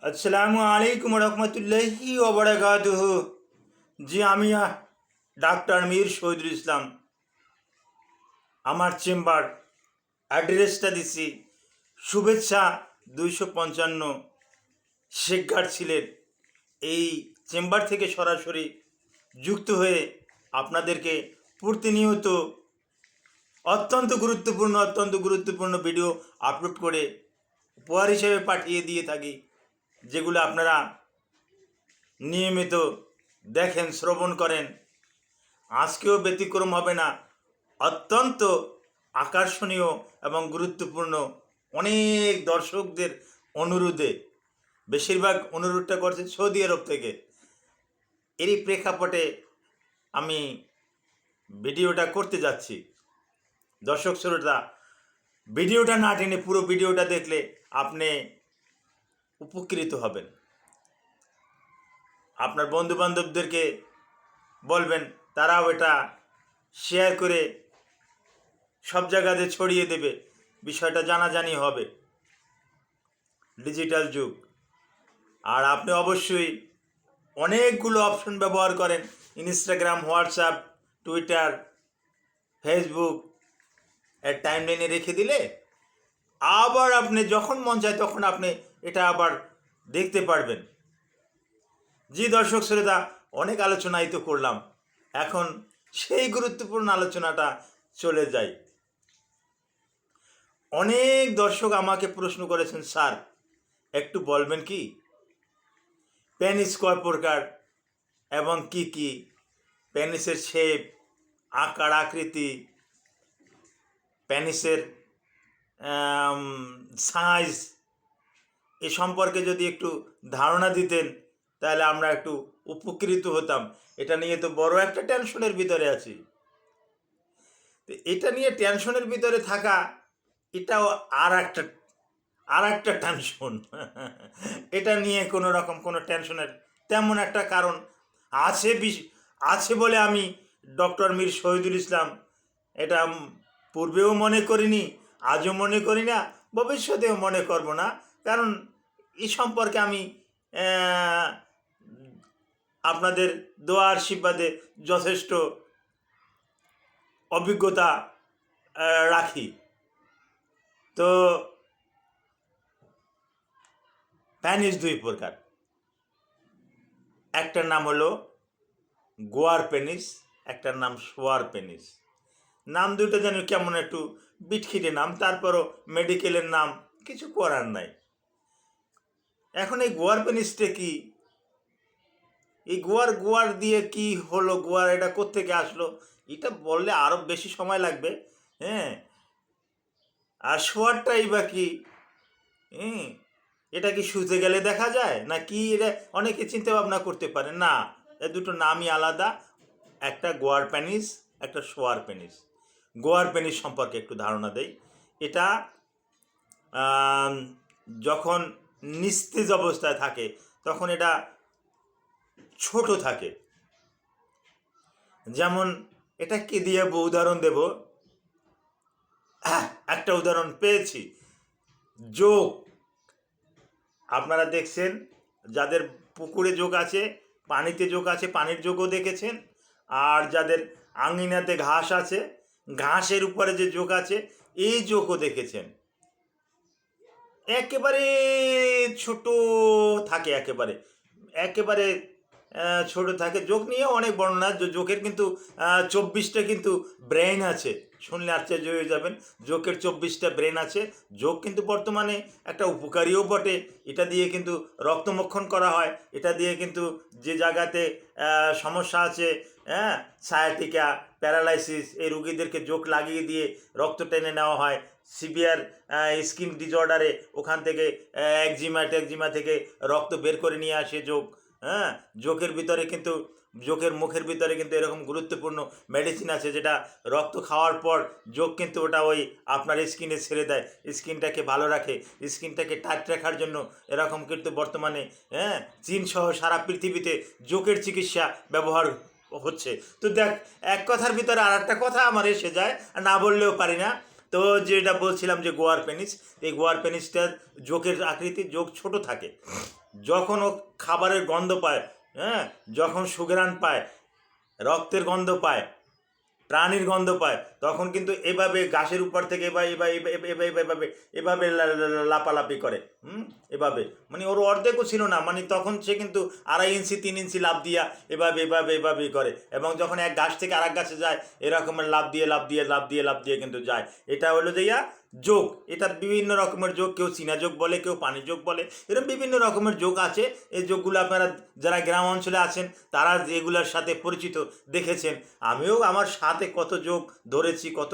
আসসালামু আলাইকুম রহমতুল্লাহি ওয়া বারাকাতুহু। জি আমি ডাক্তার মীর শহীদুল ইসলাম। আমার চেম্বার অ্যাড্রেসটা দিছি শুভেচ্ছা 255 শেখঘাট সিলেট। এই চেম্বার থেকে সরাসরি যুক্ত হয়ে আপনাদেরকে প্রতিনিয়ত অত্যন্ত গুরুত্বপূর্ণ ভিডিও আপলোড করে উপহার হিসেবে পাঠিয়ে দিয়ে থাকি, যেগুলো আপনারা নিয়মিত দেখেন, শ্রবণ করেন। আজকেও ব্যতিক্রম হবে না। অত্যন্ত আকর্ষণীয় এবং গুরুত্বপূর্ণ অনেক দর্শকদের অনুরোধে, বেশিরভাগ অনুরোধটা করছে সৌদি আরব থেকে। এরই প্রেক্ষাপটে আমি ভিডিওটা করতে যাচ্ছি। দর্শক শ্রোতা, ভিডিওটা না টেনে পুরো ভিডিওটা দেখলে আপনি উপকৃত হবেন। আপনার বন্ধুবান্ধবদেরকে বলবেন, তারাও এটা শেয়ার করে সব জায়গাতে ছড়িয়ে দেবে। বিষয়টা জানাজানি হবে। ডিজিটাল যুগ। আর আপনি অবশ্যই অনেকগুলো অপশন ব্যবহার করেন, ইনস্টাগ্রাম, হোয়াটসঅ্যাপ, টুইটার, ফেসবুক। এর টাইমলাইনে রেখে দিলে আবার আপনি যখন মন চায় তখন আপনি এটা আবার দেখতে পারবেন। জি দর্শক শ্রোতা, অনেক আলোচনাই তো করলাম, এখন সেই গুরুত্বপূর্ণ আলোচনাটা চলে যায়। অনেক দর্শক আমাকে প্রশ্ন করেছেন, স্যার একটু বলবেন কি পেনিস কয় প্রকার এবং কি কি, পেনিসের শেপ, আকার আকৃতি, পেনিসের সাইজ, এ সম্পর্কে যদি একটু ধারণা দিতেন তাহলে আমরা একটু উপকৃত হতাম। এটা নিয়ে তো বড় একটা টেনশনের ভিতরে আছি। এটা নিয়ে টেনশনের ভিতরে থাকা, এটাও আর একটা টেনশন। এটা নিয়ে কোনো রকম কোনো টেনশনের তেমন একটা কারণ আছে আছে বলে আমি ডক্টর মীর শহীদুল ইসলাম এটা পূর্বেও মনে করিনি, আজও মনে করি না, ভবিষ্যতেও মনে করব না। কারণ এই সম্পর্কে আমি আপনাদের দোয়া আশীর্বাদে যথেষ্ট অভিজ্ঞতা রাখি। তো পেনিস দুই প্রকার। একটার নাম হলো গোয়ার পেনিস, একটার নাম শোয়ার পেনিস। নাম দুটো যেন কেমন একটু বিটখিটে নাম, তারপরও মেডিকেলের নাম, কিছু করার নাই। এখন এই গোয়ার পেনিসটা কি, এই গোয়ার দিয়ে কি হলো, গোয়ার এটা কোত্থেকে আসলো, এটা বললে আরও বেশি সময় লাগবে। হ্যাঁ, আর শোয়ারটাই বা কি, এটা কি শুতে গেলে দেখা যায় না কি, এটা অনেকে চিন্তা ভাবনা করতে পারে না। এ দুটো নামই আলাদা, একটা গোয়ার পেনিস, একটা শোয়ার পেনিস। গোয়ার পেনিস সম্পর্কে একটু ধারণা দেই। এটা যখন নিস্তেজ অবস্থায় থাকে তখন এটা ছোট থাকে। যেমন এটা কি দিয়ে উদাহরণ দেব, একটা উদাহরণ পেয়েছি। যোগ, আপনারা দেখছেন যাদের পুকুরে যোগ আছে, পানিতে যোগ আছে, পানির যোগও দেখেছেন। আর যাদের আঙিনাতে ঘাস আছে, ঘাসের উপরে যে যোগ আছে, এই যোগও দেখেছেন। একেবারে ছোট থাকে, একেবারে একেবারে ছোট থাকে। যোগ নিয়ে অনেক বর্ণনা, যোগের কিন্তু 24টা কিন্তু ব্রেন আছে। শুনলে আশ্চর্য হয়ে যাবেন, যোগের 24টা ব্রেন আছে। যোগ কিন্তু বর্তমানে একটা উপকারীও বটে। এটা দিয়ে কিন্তু রক্তমক্ষণ করা হয়। এটা দিয়ে কিন্তু যে জায়গাতে সমস্যা আছে, হ্যাঁ, সায়াটিকা, প্যারালাইসিস, এই রুগীদেরকে যোগ লাগিয়ে দিয়ে রক্ত টেনে নেওয়া হয়। সিভিয়ার স্কিন ডিজঅর্ডারে ওখান থেকে একজিমা থেকে রক্ত বের করে নিয়ে আসে যোগ। হ্যাঁ, যোগের ভিতরে কিন্তু, যোগের মুখের ভিতরে কিন্তু এরকম গুরুত্বপূর্ণ মেডিসিন আছে, যেটা রক্ত খাওয়ার পর যোগ কিন্তু ওটা ওই আপনার স্কিনে ছেড়ে দেয়, স্কিনটাকে ভালো রাখে, স্কিনটাকে টাইট রাখার জন্য। এরকম কিন্তু বর্তমানে চীন সহ সারা পৃথিবীতে যোগের চিকিৎসা ব্যবহার হচ্ছে। তো দেখ, এক কথার ভিতরে আর একটা কথা আমার এসে যায়, না বললেও পারি না। তো যেটা বলছিলাম যে গোয়ার পেনিস, এই গোয়ার পেনিসটার যোগের আকৃতি, যোগ ছোট থাকে। যখন ও খাবারের গন্ধ পায়, হ্যাঁ, যখন সুঘ্রাণ পায়, রক্তের গন্ধ পায়, প্রাণীর গন্ধ পায়, তখন কিন্তু এভাবে গাছের উপর থেকে এভাবে লাপালাপি করে। এভাবে মানে ওর অর্ধেকও ছিল না, মানে তখন সে কিন্তু 2.5 ইঞ্চি 3 ইঞ্চি লাফ দিয়া এভাবেই করে, এবং যখন এক গাছ থেকে আরেক গাছে যায় এরকমের লাফ দিয়ে কিন্তু যায়। এটা হলো যে যোগ। এটা বিভিন্ন রকমের যোগ, কেউ চীনা যোগ বলে, কেউ পানি যোগ বলে, এরকম বিভিন্ন রকমের যোগ আছে। এই যোগগুলো আপনারা যারা গ্রাম অঞ্চলে আছেন তারা এগুলোর সাথে পরিচিত, দেখেছেন। আমিও আমার সাথে কত যোগ ধরেছি, কত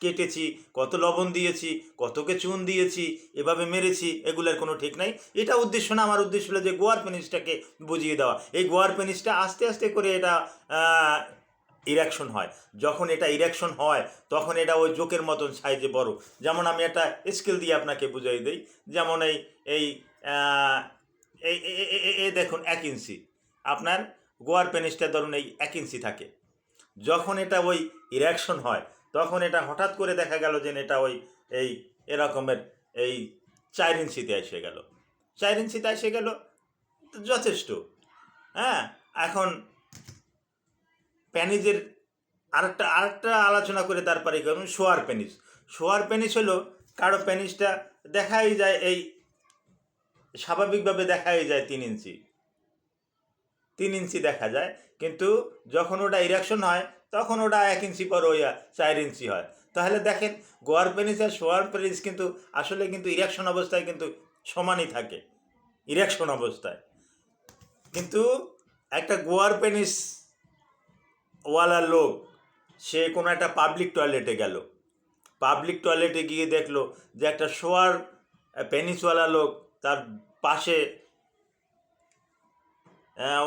কেটেছি, কত লবণ দিয়েছি, কতকে চুন দিয়েছি, এভাবে মেরেছি, এগুলোর কোনো ঠিক নাই। এটা উদ্দেশ্য না, আমার উদ্দেশ্য হলো যে গোয়ার পেনিসটাকে বুঝিয়ে দেওয়া। এই গোয়ার পেনিসটা আস্তে আস্তে করে এটা ইরেকশন হয়। যখন এটা ইরেকশন হয় তখন এটা ওই জোকের মতন সাইজে বড়। যেমন আমি একটা স্কেল দিয়ে আপনাকে বুঝিয়ে দিই। যেমন এই এই আহ, এই এই দেখুন 1 ইঞ্চি, আপনার গোয়ার পেনিসটা ধরুন এই 1 ইঞ্চি থাকে। যখন এটা ওই ইরেকশন হয় তখন এটা হঠাৎ করে দেখা গেল যে এটা ওই এই এরকমের এই 4 ইঞ্চিতে এসে গেল। 4 ইঞ্চিতে এসে গেল, যথেষ্ট। হ্যাঁ, এখন প্যানিজের আরেকটা আলোচনা করে তারপরে করুন শোয়ার পেনিস। শোয়ার পেনিস হলো কারো পেনিসটা দেখাই যায় এই স্বাভাবিকভাবে দেখাই যায় 3 ইঞ্চি, 3 ইঞ্চি দেখা যায়, কিন্তু যখন ওটা ইরেকশন হয় তখন ওটা 1 ইঞ্চি পর ওই 4 ইঞ্চি হয়। তাহলে দেখেন গোয়ার পেনিস আর শোয়ার পেনিস কিন্তু আসলে কিন্তু ইরেকশন অবস্থায় কিন্তু সমানই থাকে, ইরেকশন অবস্থায়। কিন্তু একটা গোয়ার পেনিস ওয়ালা লোক, সে কোনো একটা পাবলিক টয়লেটে গেল, পাবলিক টয়লেটে গিয়ে দেখলো যে একটা শোয়ার পেনিসওয়ালা লোক তার পাশে,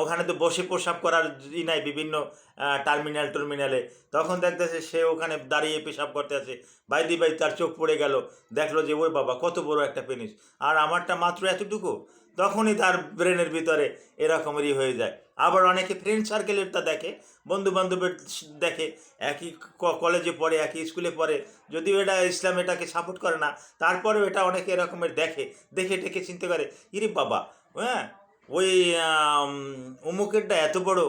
ওখানে তো বসে প্রসাব করার নাই বিভিন্ন টার্মিনালে, তখন দেখতেছে সে ওখানে দাঁড়িয়ে পেশাব করতে আছে। বাইদি তার চোখ পড়ে গেল, দেখলো যে ওর বাবা কত বড় একটা পেনিস, আর আমারটা মাত্র এতটুকু। তখনই তার ব্রেনের ভিতরে এরকমেরই হয়ে যায়। আবার অনেকে ফ্রেন্ড সার্কেলেরটা দেখে, বন্ধু বান্ধবের দেখে, একই কলেজে পড়ে, একই স্কুলে পড়ে, যদিও এটা ইসলাম এটাকে সাপোর্ট করে না, তারপরেও এটা অনেকে এরকমের দেখে টেকে চিনতে পারে, ইরে বাবা, হ্যাঁ, ওই অমুকেরটা এত বড়,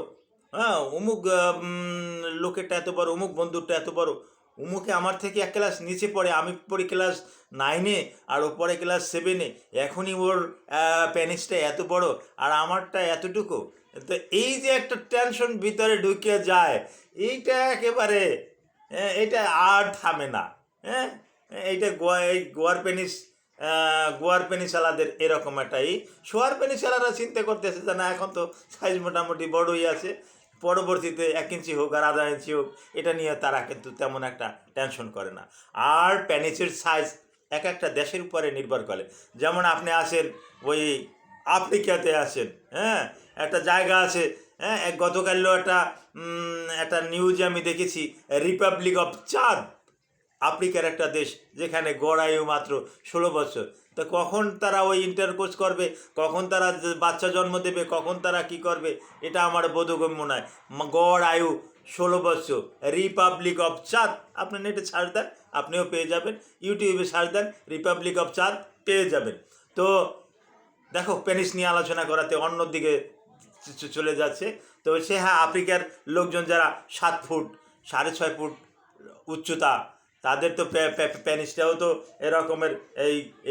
হ্যাঁ, অমুক লোকেরটা এত বড়, অমুক বন্ধুরটা এত বড়, অমুকে আমার থেকে 1 ক্লাস নিচে পড়ে, আমি পড়ি ক্লাস 9-এ আর ও পড়ে ক্লাস 7-এ, এখনই ওর প্যানিসটা এত বড় আর আমারটা এতটুকু। তো এই যে একটা টেনশন ভিতরে ঢুকে যায়, এইটা একেবারে এটা আর থামে না। হ্যাঁ, এইটা এই গোয়ার পেনিসালাদের এরকম একটাই। শোয়ার পেনিসালারা চিন্তা করতেছে যে না, এখন তো সাইজ মোটামুটি বড়ই আছে, পরবর্তীতে 1 ইঞ্চি হোক আর 1/2 ইঞ্চি হোক, এটা নিয়ে তারা কিন্তু তেমন একটা টেনশন করে না। আর পেনিসের সাইজ এক একটা দেশের উপরে নির্ভর করে। যেমন আপনি আসেন ওই আফ্রিকাতে আসেন, হ্যাঁ, একটা জায়গা আছে, হ্যাঁ, গতকালও একটা নিউজে আমি দেখেছি, রিপাবলিক অফ চাঁদ, আফ্রিকার একটা দেশ যেখানে গড় আয়ু মাত্র 16 বছর। তো কখন তারা ওই ইন্টারকোর্স করবে, কখন তারা বাচ্চা জন্ম দেবে, কখন তারা কি করবে, এটা আমার বোধগম্য নয়। গড় আয়ু 16 বছর, রিপাবলিক অফ চাঁদ। আপনি নেটে সার্চ দেন, আপনিও পেয়ে যাবেন, ইউটিউবে সার্চ দেন রিপাবলিক অফ চাঁদ, পেয়ে যাবেন। তো দেখো, পেনিস নিয়ে আলোচনা করাতে অন্যদিকে চলে যাচ্ছে। তো সে, হ্যাঁ, আফ্রিকার লোকজন যারা 7 ফুট 6.5 ফুট উচ্চতা, তাদের তো প্যানিসটাও তো এরকমের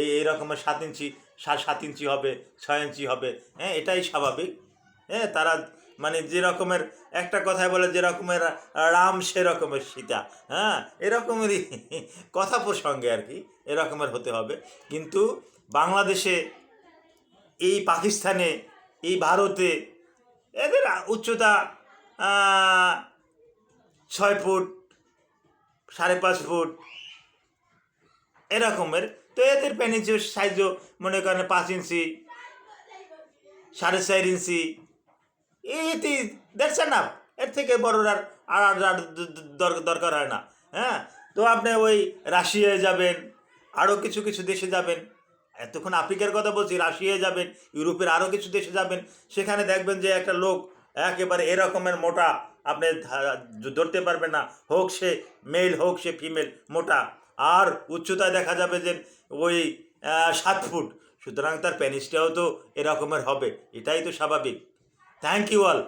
এই রকমের 7 ইঞ্চি, 7 ইঞ্চি হবে, 6 ইঞ্চি হবে। হ্যাঁ, এটাই স্বাভাবিক। হ্যাঁ, তারা মানে যে রকমের, একটা কথায় বলে যে রকমের রাম সে রকমের সীতা, হ্যাঁ, এরকমেরই কথা প্রসঙ্গে আর কি, এরকমের হতে হবে। কিন্তু বাংলাদেশে, এই পাকিস্তানে, এই ভারতে এদের উচ্চতা 6 ফুট 5.5 ফুট এরকমের। তো এদের পেনিসের সাইজও মনে করেন 5 ইঞ্চি, 4.5 ইঞ্চি, এতে দেখছে না, এর থেকে বড় আর দরকার হয় না। হ্যাঁ, তো আপনি ওই রাশিয়ায় যাবেন, আরও কিছু কিছু দেশে যাবেন, এতক্ষণ আফ্রিকার কথা বলছি, রাশিয়ায় যাবেন, ইউরোপের আরও কিছু দেশে যাবেন, সেখানে দেখবেন যে একটা লোক একেবারে এরকমের মোটা, আপনি ধরতে পারবেন না, হোক সে মেল হোক সে ফিমেল, মোটা। আর উচ্চতায় দেখা যাবে যে ওই 7 ফুট, সুতরাং তার প্যানিসটাও তো এরকমের হবে, এটাই তো স্বাভাবিক। Thank you all.